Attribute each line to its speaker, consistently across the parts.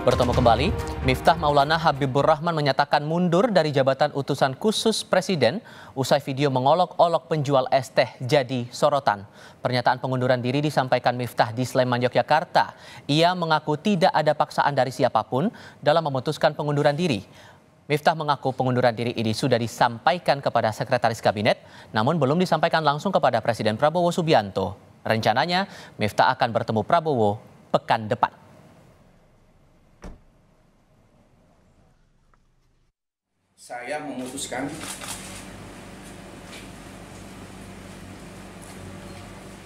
Speaker 1: Bertemu kembali, Miftah Maulana Habibur Rahman menyatakan mundur dari jabatan utusan khusus Presiden usai video mengolok-olok penjual es teh jadi sorotan. Pernyataan pengunduran diri disampaikan Miftah di Sleman, Yogyakarta. Ia mengaku tidak ada paksaan dari siapapun dalam memutuskan pengunduran diri. Miftah mengaku pengunduran diri ini sudah disampaikan kepada Sekretaris Kabinet, namun belum disampaikan langsung kepada Presiden Prabowo Subianto. Rencananya, Miftah akan bertemu Prabowo pekan depan.
Speaker 2: Saya memutuskan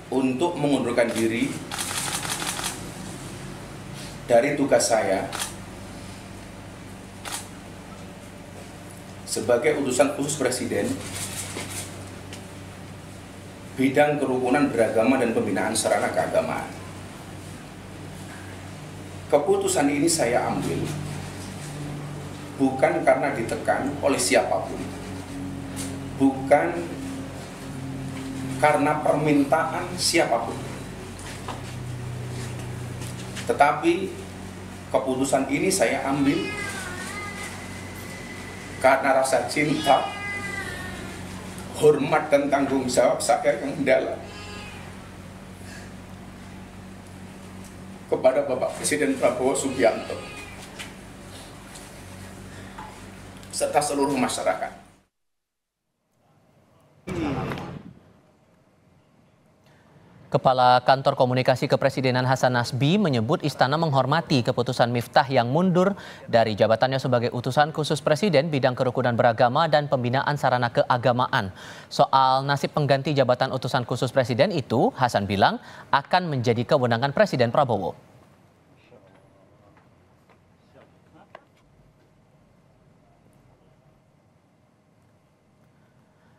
Speaker 2: untuk mengundurkan diri dari tugas saya sebagai utusan khusus Presiden bidang kerukunan beragama dan pembinaan sarana keagamaan. Keputusan ini saya ambil bukan karena ditekan oleh siapapun, bukan karena permintaan siapapun, tetapi keputusan ini saya ambil karena rasa cinta, hormat dan tanggung jawab saya yang mendalam kepada Bapak Presiden Prabowo Subianto serta seluruh masyarakat.
Speaker 1: Kepala Kantor Komunikasi Kepresidenan Hasan Nasbi menyebut istana menghormati keputusan Miftah yang mundur dari jabatannya sebagai utusan khusus Presiden bidang kerukunan beragama dan pembinaan sarana keagamaan. Soal nasib pengganti jabatan utusan khusus Presiden itu, Hasan bilang akan menjadi kewenangan Presiden Prabowo.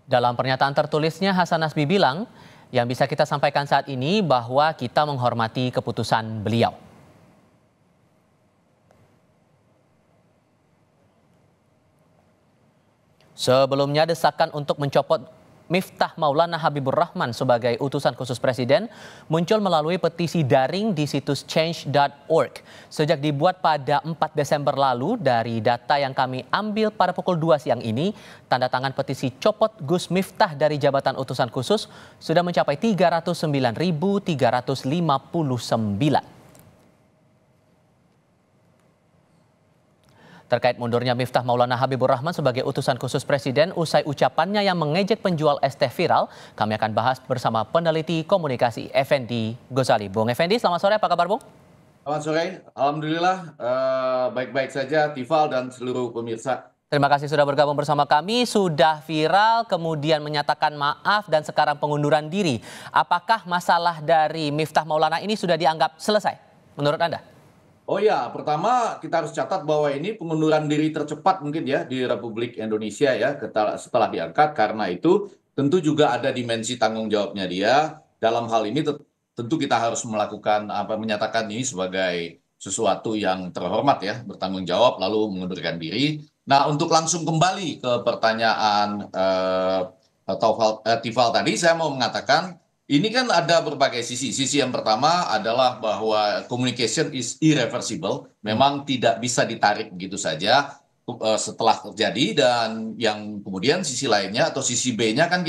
Speaker 1: Dalam pernyataan tertulisnya, Hasan Nasbi bilang, yang bisa kita sampaikan saat ini bahwa kita menghormati keputusan beliau. Sebelumnya, desakan untuk mencopot Miftah Maulana Habibur Rahman sebagai utusan khusus Presiden muncul melalui petisi daring di situs change.org. Sejak dibuat pada 4 Desember lalu, dari data yang kami ambil pada pukul 2 siang ini, tanda tangan petisi copot Gus Miftah dari jabatan utusan khusus sudah mencapai 309.359. Terkait mundurnya Miftah Maulana Habibur Rahman sebagai utusan khusus Presiden usai ucapannya yang mengejek penjual es teh viral, kami akan bahas bersama peneliti komunikasi Effendi Ghazali. Bung Effendi, selamat sore, apa kabar Bung?
Speaker 3: Selamat sore, alhamdulillah baik-baik saja Tifal dan seluruh pemirsa.
Speaker 1: Terima kasih sudah bergabung bersama kami. Sudah viral, kemudian menyatakan maaf dan sekarang pengunduran diri. Apakah masalah dari Miftah Maulana ini sudah dianggap selesai menurut Anda?
Speaker 3: Oh ya, pertama kita harus catat bahwa ini pengunduran diri tercepat mungkin ya di Republik Indonesia ya setelah diangkat, karena itu tentu juga ada dimensi tanggung jawabnya dia. Dalam hal ini tentu kita harus menyatakan ini sebagai sesuatu yang terhormat ya, bertanggung jawab lalu mengundurkan diri. Nah, untuk langsung kembali ke pertanyaan Tifal tadi, saya mau mengatakan ini kan ada berbagai sisi. Sisi yang pertama adalah bahwa communication is irreversible. Memang tidak bisa ditarik begitu saja setelah terjadi. Dan yang kemudian sisi lainnya atau sisi B-nya kan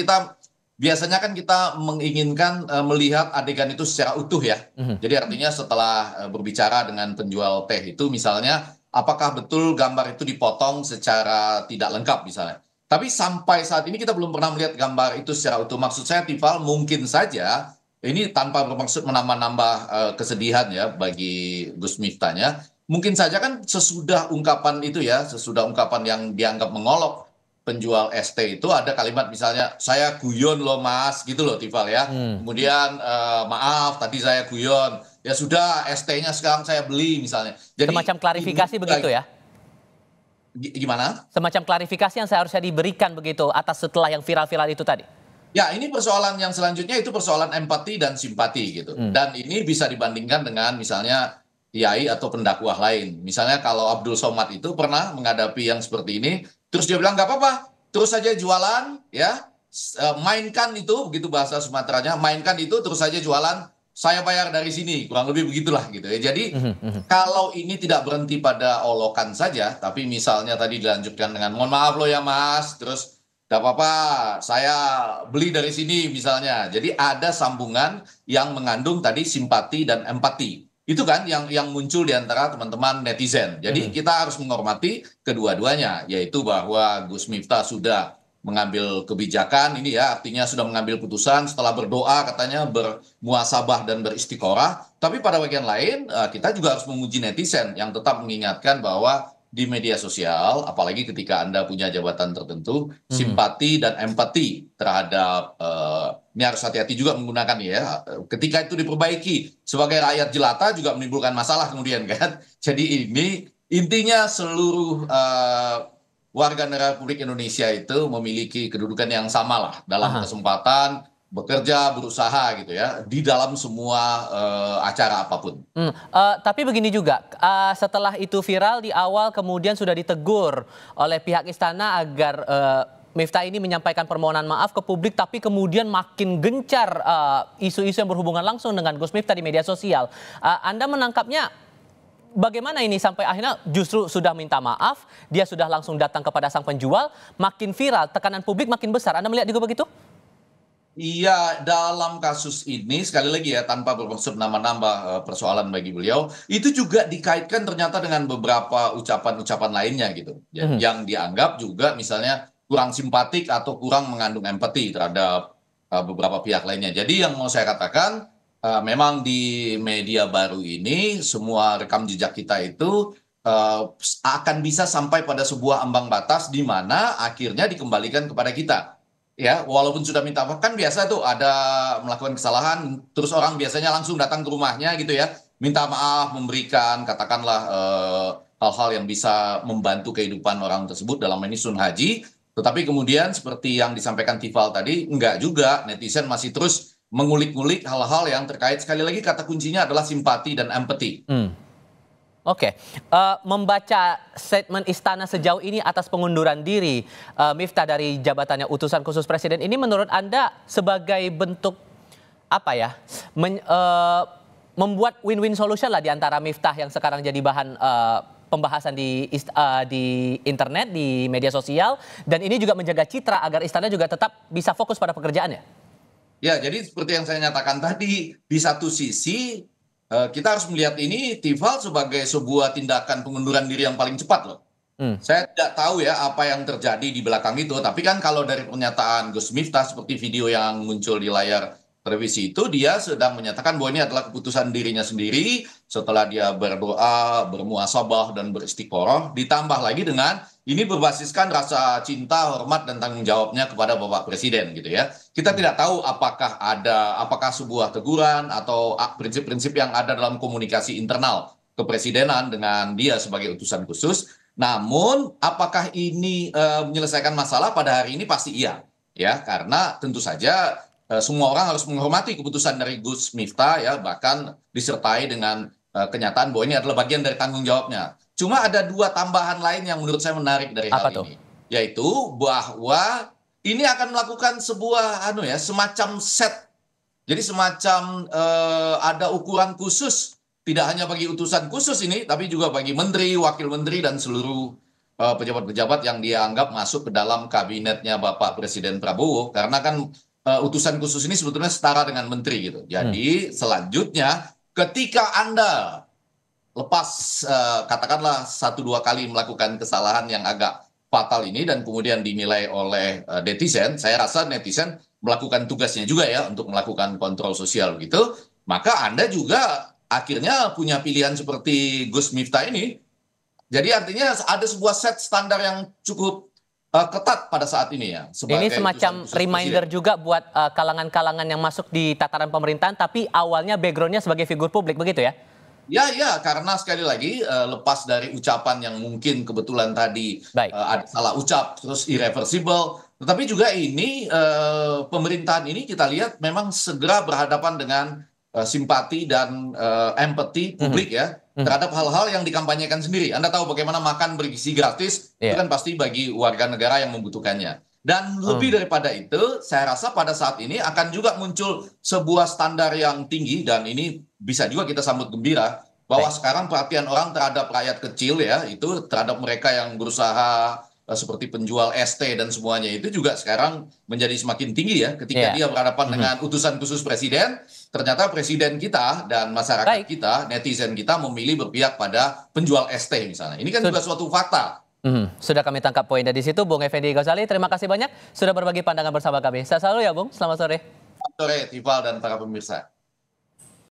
Speaker 3: biasanya kita menginginkan melihat adegan itu secara utuh ya. Jadi artinya setelah berbicara dengan penjual teh itu misalnya, apakah betul gambar itu dipotong secara tidak lengkap misalnya. Tapi sampai saat ini kita belum pernah melihat gambar itu secara utuh. Maksud saya, Tifal, mungkin saja ini tanpa bermaksud menambah-nambah kesedihan ya bagi Gus Miftahnya. Mungkin saja kan sesudah ungkapan itu ya, sesudah ungkapan yang dianggap mengolok penjual es teh itu ada kalimat misalnya, saya guyon loh mas, gitu loh Tifal ya. Kemudian maaf tadi saya guyon, ya sudah es tehnya sekarang saya beli misalnya.
Speaker 1: Jadi, semacam klarifikasi begitu ya?
Speaker 3: Gimana?
Speaker 1: Semacam klarifikasi yang seharusnya diberikan begitu atas setelah yang viral-viral itu tadi.
Speaker 3: Ya, ini persoalan yang selanjutnya itu persoalan empati dan simpati gitu. Dan ini bisa dibandingkan dengan misalnya kiai atau pendakwah lain. Misalnya kalau Abdul Somad itu pernah menghadapi yang seperti ini, terus dia bilang nggak apa-apa, terus saja jualan ya, mainkan itu, begitu bahasa Sumateranya, mainkan itu terus saja jualan, saya bayar dari sini, kurang lebih begitulah gitu ya. Jadi kalau ini tidak berhenti pada olokan saja, tapi misalnya tadi dilanjutkan dengan mohon maaf loh ya Mas, terus gak apa-apa, saya beli dari sini misalnya. Jadi ada sambungan yang mengandung tadi simpati dan empati. Itu kan yang muncul di antara teman-teman netizen. Jadi kita harus menghormati kedua-duanya, yaitu bahwa Gus Miftah sudah mengambil kebijakan ini ya, artinya sudah mengambil putusan setelah berdoa katanya bermuasabah dan beristiqorah. Tapi pada bagian lain kita juga harus memuji netizen yang tetap mengingatkan bahwa di media sosial, apalagi ketika Anda punya jabatan tertentu, simpati dan empati terhadap ini harus hati-hati juga menggunakan ya. Ketika itu diperbaiki sebagai rakyat jelata juga menimbulkan masalah kemudian kan. Jadi ini intinya seluruh warga negara Republik Indonesia itu memiliki kedudukan yang sama lah dalam kesempatan bekerja, berusaha gitu ya, di dalam semua acara apapun.
Speaker 1: Tapi begini juga, setelah itu viral di awal kemudian sudah ditegur oleh pihak istana agar Miftah ini menyampaikan permohonan maaf ke publik, tapi kemudian makin gencar isu-isu yang berhubungan langsung dengan Gus Miftah di media sosial. Anda menangkapnya bagaimana ini sampai akhirnya justru sudah minta maaf, dia sudah langsung datang kepada sang penjual, makin viral, tekanan publik makin besar. Anda melihat juga begitu?
Speaker 3: Iya, dalam kasus ini sekali lagi ya tanpa bermaksud nambah-nambah persoalan bagi beliau, itu juga dikaitkan ternyata dengan beberapa ucapan-ucapan lainnya gitu. Yang dianggap juga misalnya kurang simpatik atau kurang mengandung empati terhadap beberapa pihak lainnya. Jadi yang mau saya katakan memang di media baru ini semua rekam jejak kita itu akan bisa sampai pada sebuah ambang batas di mana akhirnya dikembalikan kepada kita. Ya, walaupun sudah minta maaf kan biasa tuh ada melakukan kesalahan, terus orang biasanya langsung datang ke rumahnya gitu ya, minta maaf, memberikan katakanlah hal-hal yang bisa membantu kehidupan orang tersebut dalam ini sun haji. Tetapi kemudian seperti yang disampaikan Tifal tadi, enggak juga, netizen masih terus mengulik-ngulik hal-hal yang terkait, sekali lagi kata kuncinya adalah simpati dan empati.
Speaker 1: Oke, membaca statement istana sejauh ini atas pengunduran diri Miftah dari jabatannya utusan khusus presiden ini menurut Anda sebagai bentuk apa ya, membuat win-win solution lah di antara Miftah yang sekarang jadi bahan pembahasan di internet, di media sosial, dan ini juga menjaga citra agar istana juga tetap bisa fokus pada pekerjaannya?
Speaker 3: Ya, jadi seperti yang saya nyatakan tadi, di satu sisi kita harus melihat ini Tifal sebagai sebuah tindakan pengunduran diri yang paling cepat loh. Saya tidak tahu ya apa yang terjadi di belakang itu, tapi kan kalau dari pernyataan Gus Miftah seperti video yang muncul di layar televisi itu, dia sedang menyatakan bahwa ini adalah keputusan dirinya sendiri setelah dia berdoa, bermuasabah dan beristiqoroh, ditambah lagi dengan ini berbasiskan rasa cinta, hormat dan tanggung jawabnya kepada Bapak Presiden gitu ya. Kita tidak tahu apakah sebuah teguran atau prinsip-prinsip yang ada dalam komunikasi internal kepresidenan dengan dia sebagai utusan khusus. Namun apakah ini menyelesaikan masalah pada hari ini pasti iya ya, karena tentu saja semua orang harus menghormati keputusan dari Gus Miftah ya, bahkan disertai dengan kenyataan bahwa ini adalah bagian dari tanggung jawabnya. Cuma ada dua tambahan lain yang menurut saya menarik dari hal ini, yaitu bahwa ini akan melakukan sebuah semacam set. Jadi semacam ada ukuran khusus, tidak hanya bagi utusan khusus ini, tapi juga bagi menteri, wakil menteri dan seluruh pejabat-pejabat yang dianggap masuk ke dalam kabinetnya Bapak Presiden Prabowo, karena kan utusan khusus ini sebetulnya setara dengan menteri gitu. Jadi selanjutnya ketika Anda lepas katakanlah 1-2 kali melakukan kesalahan yang agak fatal ini dan kemudian dinilai oleh netizen, saya rasa netizen melakukan tugasnya juga ya untuk melakukan kontrol sosial gitu, maka Anda juga akhirnya punya pilihan seperti Gus Miftah ini. Jadi artinya ada sebuah set standar yang cukup ketat pada saat ini ya.
Speaker 1: Ini semacam reminder juga buat kalangan-kalangan yang masuk di tataran pemerintahan tapi awalnya backgroundnya sebagai figur publik, begitu ya?
Speaker 3: Ya, karena sekali lagi lepas dari ucapan yang mungkin kebetulan tadi ada salah ucap terus irreversible, tetapi juga ini pemerintahan ini kita lihat memang segera berhadapan dengan simpati dan empati publik ya terhadap hal-hal yang dikampanyekan sendiri. Anda tahu bagaimana makan bergizi gratis itu kan pasti bagi warga negara yang membutuhkannya. Dan lebih daripada itu, saya rasa pada saat ini akan juga muncul sebuah standar yang tinggi, dan ini bisa juga kita sambut gembira, bahwa sekarang perhatian orang terhadap rakyat kecil ya, itu terhadap mereka yang berusaha seperti penjual ST dan semuanya itu juga sekarang menjadi semakin tinggi ya, ketika dia berhadapan dengan utusan khusus presiden, ternyata presiden kita dan masyarakat kita, netizen kita memilih berpihak pada penjual ST misalnya. Ini kan juga suatu fakta.
Speaker 1: Sudah kami tangkap poinnya di situ, Bung Effendi Ghazali. Terima kasih banyak sudah berbagi pandangan bersama kami. Saya selalu ya, Bung. Selamat sore.
Speaker 3: Selamat sore, Tival dan para pemirsa.